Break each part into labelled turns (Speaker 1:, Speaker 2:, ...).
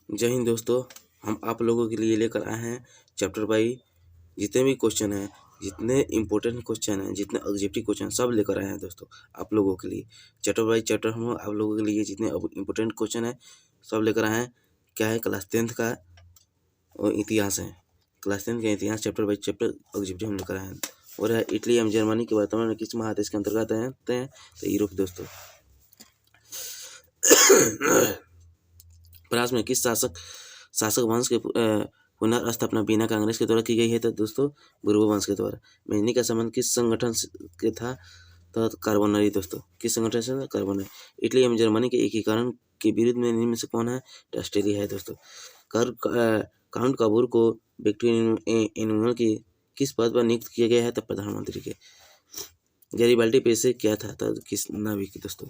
Speaker 1: जय हिंद दोस्तों। हम आप लोगों के लिए लेकर आए हैं चैप्टर बाई जितने भी क्वेश्चन हैं, जितने इम्पोर्टेंट क्वेश्चन हैं, जितने ऑब्जेक्टिव क्वेश्चन सब लेकर आए हैं दोस्तों आप लोगों के लिए। चैप्टर बाई चैप्टर हम आप लोगों के लिए जितने इम्पोर्टेंट क्वेश्चन हैं सब लेकर आए हैं। क्या है, क्लास 10th का इतिहास है। क्लास 10th का इतिहास चैप्टर बाई चैप्टर ऑब्जेक्टिव हम लेकर आए हैं। और है इटली एवं जर्मनी के वर्तमान में किस महादेश के अंतर्गत आते हैं? तो यूरोप दोस्तों। फ्रांस में किस शासक वंश के पुनर्स्थापना बिना कांग्रेस के द्वारा की गई है? तो दोस्तों बुर्बो वंश के द्वारा। मेजनी का संबंध किस संगठन के था? तो कार्बोनरी दोस्तों। किस संगठन से? कार्बोनरी। इटली एवं जर्मनी के एकीकरण के विरुद्ध में निम्न में से कौन है? तो ऑस्ट्रेलिया है दोस्तों। काउंट काबूर को विक्टोरिया एनुअल की किस पद पर नियुक्त किया गया है? तो प्रधानमंत्री के। गैरिबाल्डी पेशे क्या था? तो किस नाविक दोस्तों।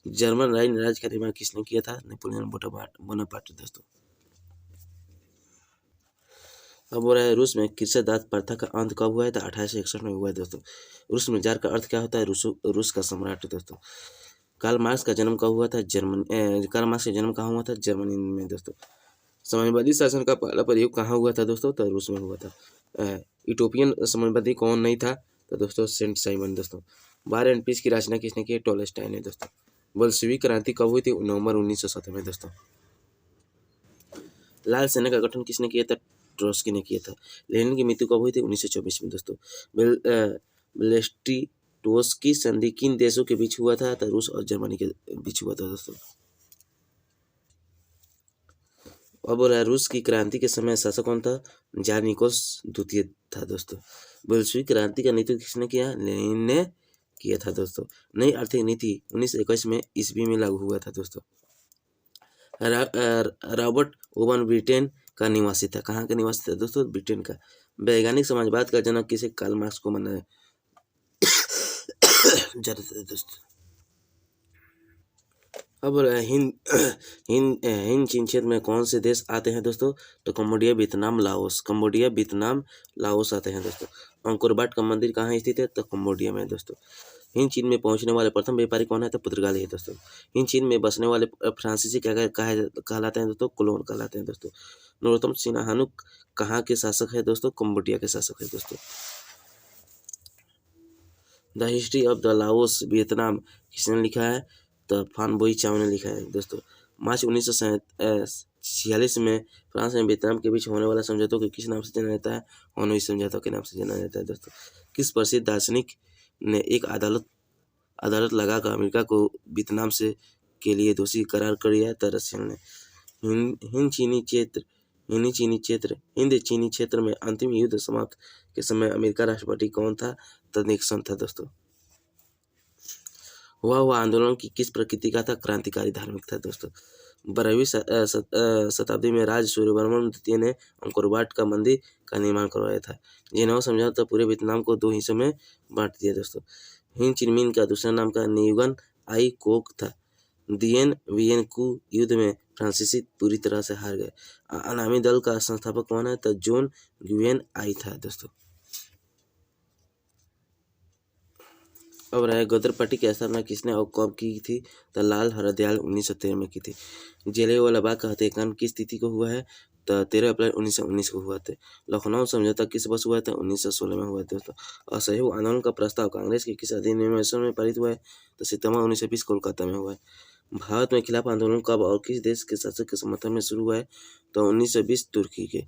Speaker 1: जर्मन राज्य का निर्माण किसने किया था? नेपोलियन बोनापार्ट दोस्तों। अब हो रहा है रूस में कृषि दास प्रथा का अंत कब हुआ है? तो 1861 में हुआ है दोस्तों। रूस में जार का अर्थ क्या होता है? रूस का सम्राट दोस्तों। कार्ल मार्क्स का जन्म कब हुआ था? कार्ल मार्क्स का जन्म कहाँ हुआ था? जर्मनी में दोस्तों। साम्यवादी शासन का पहला प्रयोग कहाँ हुआ था दोस्तों? तो रूस में हुआ था। यूटोपियन साम्यवादी कौन नहीं था? तो दोस्तों सेंट साइमन दोस्तों। वार एंड पीस की रचना किसने की? टॉलस्टॉय ने दोस्तों। बोल्शेविक क्रांति कब हुई थी? नवंबर 1917 में दोस्तों। लाल सेना का गठन किसने किया था? ट्रोट्स्की ने किया था। लेनिन की मृत्यु कब हुई थी? 1924 में दोस्तों। ब्रेस्ट-लिटोव्स्की संधि किन देशों के बीच हुआ था? तो रूस और जर्मनी के बीच हुआ था दोस्तों। अब बोला रूस की क्रांति के समय शासक कौन था? जार निकोलस द्वितीय था दोस्तों। बोल्शेविक क्रांति का नेतृत्व किसने किया? लेनिन ने किया था दोस्तों। नई आर्थिक नीति 1921 में ईस्वी में लागू हुआ था दोस्तों। रॉबर्ट ओवन ब्रिटेन का निवासी था। कहाँ का निवासी था दोस्तों? ब्रिटेन का। वैज्ञानिक समाजवाद का जनक किसे? कार्ल मार्क्स को माना जाता था दोस्तों। अब हिंद हिंद चीन क्षेत्र में कौन से देश आते हैं दोस्तों? तो Cambodia, Vietnam, Laos. Cambodia, Vietnam, Laos आते हैं दोस्तों। अंकोर वाट का मंदिर कहाँ स्थित है? तो कंबोडिया में दोस्तों। हिंद चीन में पहुंचने वाले प्रथम व्यापारी कौन है? तो पुर्तगाली है दोस्तों। हिंद चीन में बसने वाले फ्रांसीसी क्या कहलाते हैं दोस्तों? कोलोन कहलाते हैं दोस्तों। नरोत्तम सिन्हानुक कहाँ के शासक है दोस्तों? कंबोडिया के शासक है दोस्तों। The history of the Laos Vietnam किसने लिखा है? तो फान बोई चाव ने लिखा है दोस्तों। मार्च 1946 में फ्रांस और वियतनाम के बीच होने वाला समझौतों को किस नाम से जाना जाता है? हनोई समझौता के नाम से जाना जाता है दोस्तों। किस प्रसिद्ध दार्शनिक ने एक अदालत लगाकर अमेरिका को वियतनाम से के लिए दोषी करार कर दिया? तो रशियन ने। हिंद चीनी क्षेत्र में अंतिम युद्ध समाप्त के समय अमेरिका राष्ट्रपति कौन था? तो निक्सन था दोस्तों। हुआ आंदोलन की किस प्रकृति का था? क्रांतिकारी धार्मिक था दोस्तों। 12वीं शताब्दी में राज सूर्यवर्मन द्वितीय ने अंकोर वाट का मंदिर का निर्माण करवाया था। जेनेवा समझौता पूरे वियतनाम को 2 हिस्सों में बांट दिया दोस्तों। हिंद चिनमिन का दूसरा नाम का न्युगन आई कोक था। दिएन वियन कू युद्ध में फ्रांसीसी पूरी तरह से हार गए। अनामी दल का संस्थापक कौन है? तो जॉन ग्वियन आई था दोस्तों। अब रहे गदर पार्टी की स्थापना किसने और कब की थी? तो लाल हरदयाल 1913 में की थी। जलियांवाला बाग का हत्याकांड किस तिथि को हुआ है? तो 13 अप्रैल 1919 को हुआ था। लखनऊ समझौता किस वर्ष हुआ था? 1916 में हुआ था दोस्तों। असहयोग आंदोलन का प्रस्ताव कांग्रेस के किस अधिनियम में पारित हुआ है? तो सितंबर 1920 कोलकाता में हुआ है। भारत में खिलाफ आंदोलन कब और किस देश के शासक के समर्थन में शुरू हुआ है? तो 1920 तुर्की के।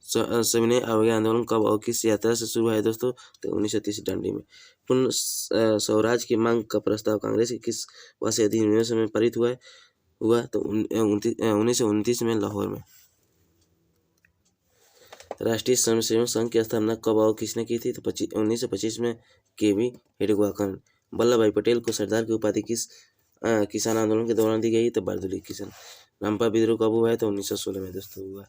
Speaker 1: सविनय अवज्ञा आंदोलन कब और किस यात्रा से शुरू हुआ है दोस्तों? तो 1930 दांडी में। पूर्ण स्वराज की मांग का प्रस्ताव कांग्रेस के किस वर्ष अधिनियम में पारित हुआ? तो 1929 में लाहौर में। राष्ट्रीय स्वयंसेवक संघ की स्थापना कब और किसने की थी? तो 1925 में केवी हेडगेवार। वल्लभ भाई पटेल को सरदार की उपाधि किस किसान आंदोलन के दौरान दी गई? तो बारदोली किसान। रामपा विद्रोह कब हुआ है? तो 1916 में दोस्तों हुआ।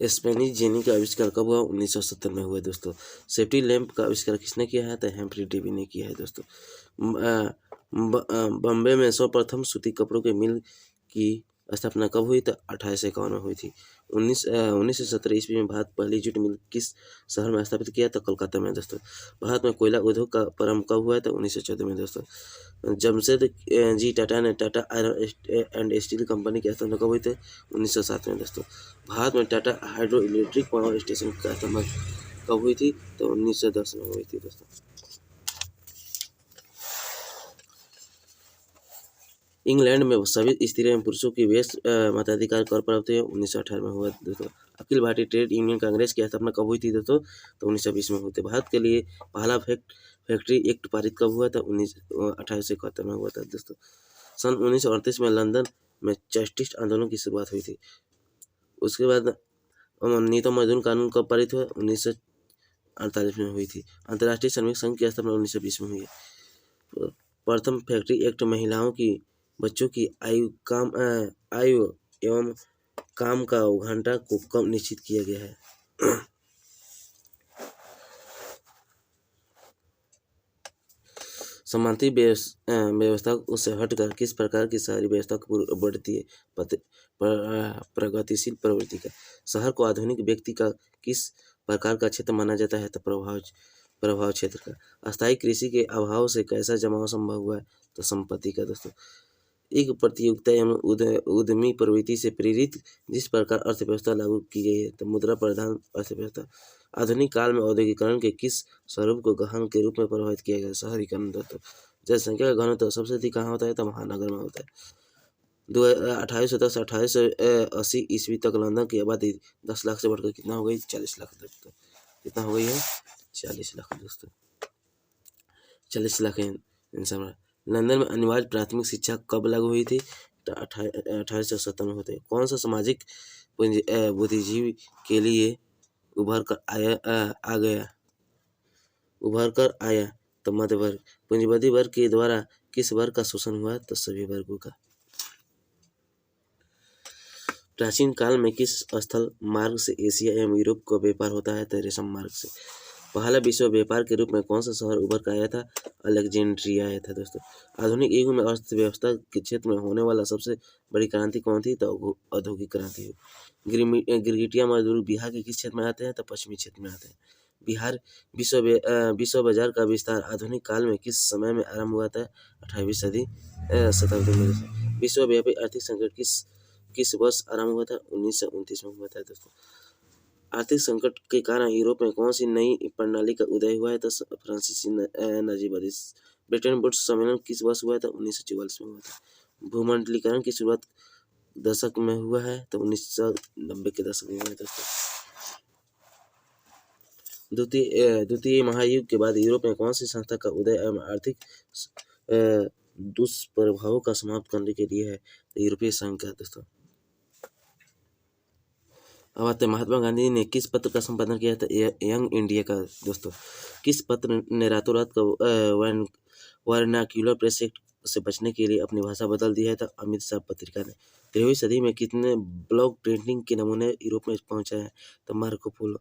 Speaker 1: स्पेनिश जेनी का आविष्कार कब हुआ? 1970 में हुआ दोस्तों। सेफ्टी लैंप का आविष्कार किसने किया है? तो हेम्फ्री डेवी ने किया है दोस्तों। बॉम्बे में सर्वप्रथम सूती कपड़ों के मिल की स्थापना कब हुई? तो 1851 में हुई थी। 1917 ईस्वी में भारत पहली जूट मिल किस शहर में स्थापित किया? तो कोलकाता में दोस्तों। भारत में कोयला उद्योग का प्रारंभ कब हुआ? तो 1914 में दोस्तों। जमशेद जी टाटा ने Tata iron and steel company की स्थापना कब हुई थी? 1907 में दोस्तों। भारत में Tata hydro electric power station की स्थापना कब हुई थी? तो 1910 में हुई थी दोस्तों। इंग्लैंड में सभी स्त्रियों एवं पुरुषों की व्यस्त मताधिकार कर प्राप्त हुए 1918 में हुआ दोस्तों। अखिल भारतीय ट्रेड यूनियन कांग्रेस की स्थापना कब हुई थी दोस्तों? तो 1920 में हुई थी। भारत के लिए पहला फैक्ट्री एक्ट पारित कब हुआ था? 1871 में हुआ था दोस्तों। सन 1938 में लंदन में चार्टिस्ट आंदोलन की शुरुआत हुई थी। उसके बाद नीतो मजदूर कानून कब पारित हुआ? 1948 में हुई थी। अंतर्राष्ट्रीय श्रमिक संघ की स्थापना 1920 में हुई है। प्रथम फैक्ट्री एक्ट महिलाओं की बच्चों की आयु एवं काम का घंटा को कम निश्चित किया गया है। समांतरी व्यवस्था से हटकर किस प्रकार की शहरी व्यवस्था बढ़ती है? प्रगतिशील प्रवृत्ति का। शहर को आधुनिक व्यक्ति का किस प्रकार का क्षेत्र माना जाता है? तो प्रभाव क्षेत्र का। अस्थायी कृषि के अभाव से कैसा जमाव संभव हुआ है? तो संपत्ति का दोस्तों। एक प्रतियोगिता एवं उद्यमी प्रवृत्ति से प्रेरित जिस प्रकार अर्थव्यवस्था लागू की गई है तो मुद्रा प्रधान अर्थव्यवस्था। आधुनिक काल में औद्योगिकरण के किस स्वरूप को गहन के रूप में प्रभावित किया गया? शहरीकरण दोस्तों। जनसंख्या का घनत्व सबसे अधिक कहाँ होता है? तो महानगर में होता है। 1810 1880 ईस्वी तक लंदन की आबादी 10 लाख से बढ़कर कितना हो गई? 40 लाख दोस्तों। कितना हो गई है? 40 लाख दोस्तों। 40 लाख इंसान। लंदन में अनिवार्य प्राथमिक शिक्षा कब लागू हुई थी? तो 1870 में होते। कौन सा सामाजिक बुद्धिजीवी के लिए उभर कर आया तो मध्य वर्ग। पूंजीवादी वर्ग के द्वारा किस वर्ग का शोषण हुआ? तो सभी वर्गों का। प्राचीन काल में किस स्थल मार्ग से एशिया एवं यूरोप का व्यापार होता है? तो रेशम मार्ग से। पहला विश्व व्यापार के रूप में कौन सा शहर उभर कर आया था? अलेक्जेंड्रिया आया था दोस्तों। आधुनिक युग में अर्थव्यवस्था के क्षेत्र में होने वाला सबसे बड़ी क्रांति कौन थी? तो औद्योगिक क्रांति। गिरगिटिया मजदूर बिहार के किस क्षेत्र में आते हैं? तो पश्चिमी क्षेत्र में आते हैं। बिहार विश्व बाजार का विस्तार आधुनिक काल में किस समय में आरंभ हुआ था? 18वीं शताब्दी में। विश्वव्यापी आर्थिक संकट किस वर्ष आरंभ हुआ था? 1929 में हुआ था दोस्तों। आर्थिक संकट के कारण यूरोप में कौन सी नई प्रणाली का उदय हुआ है? तो फ्रांसीसी नाजीवादी। ब्रिटेन वुड्स सम्मेलन किस वर्ष हुआ था? 1944 में हुआ था। भूमंडलीकरण की शुरुआत दशक में हुआ है तो 1990 के दशक में हुआ है दोस्तों। द्वितीय महायुद्ध के बाद यूरोप में कौन सी संस्था का उदय एवं आर्थिक दुष्प्रभावों का समाप्त करने के लिए है? यूरोपीय संघ का दोस्तों। अब आते हैं महात्मा गांधी ने किस पत्र का संपादन किया था? यंग इंडिया का दोस्तों। किस पत्र ने रातों रात का वर्नाक्यूलर प्रेस एक्ट से बचने के लिए अपनी भाषा बदल दी है? तो अमित शाह पत्रिका ने। 13वीं सदी में कितने ब्लॉक प्रिंटिंग के नमूने यूरोप में पहुंचे हैं? तो मार्को पोलो।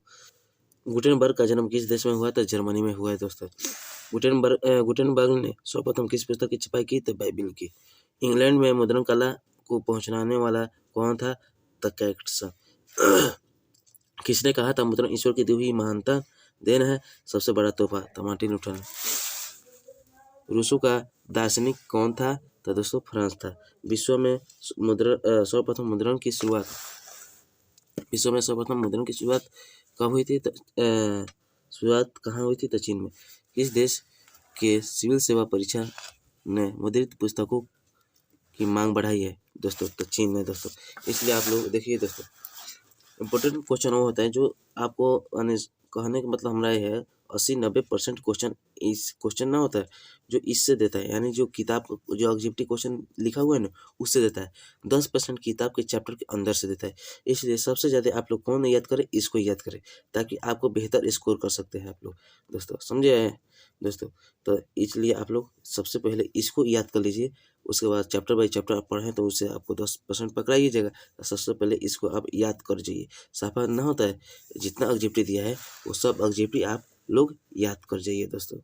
Speaker 1: गुटेनबर्ग का जन्म किस देश में हुआ? तो जर्मनी में हुआ है दोस्तों। गुटेनबर्ग ने सर्वप्रथम किस पुस्तक की छपाई की? तो बाइबिल की। इंग्लैंड में मुद्रण कला को पहुंचाने वाला कौन था? तो कैक्टस। किसने कहा था मुद्रण ईश्वर की दी हुई महानता देन है, सबसे बड़ा तोहफा? तो मार्टिन लूथर। रूसों का दार्शनिक कौन था? तो दोस्तों फ्रांस था। विश्व में सर्वप्रथम मुद्रण की शुरुआत कब हुई थी? शुरुआत कहाँ हुई थी? तो चीन में। किस देश के सिविल सेवा परीक्षा ने मुद्रित पुस्तकों की मांग बढ़ाई है दोस्तों? तो चीन ने दोस्तों। इसलिए आप लोग देखिए दोस्तों, इम्पोर्टेंट क्वेश्चन वो होता है जो आपको कहने का मतलब हमारा ये है 80-90% क्वेश्चन इस क्वेश्चन ना होता है जो इससे देता है, यानी जो किताब जो ऑब्जेक्टिव क्वेश्चन लिखा हुआ है ना उससे देता है। 10% किताब के चैप्टर के अंदर से देता है। इसलिए सबसे ज़्यादा आप लोग कौन याद करें? इसको याद करें ताकि आपको बेहतर स्कोर कर सकते हैं आप लोग दोस्तों। समझे दोस्तों? तो इसलिए आप लोग सबसे पहले इसको याद कर लीजिए, उसके बाद चैप्टर बाई चैप्टर आप पढ़ें तो उससे आपको 10% पकड़ाइएगा। सबसे पहले इसको आप याद कर जाइए। साफा ना होता है जितना ऑब्जेक्टिव दिया है वो सब ऑब्जेक्टिव आप लोग याद कर जाइए दोस्तों।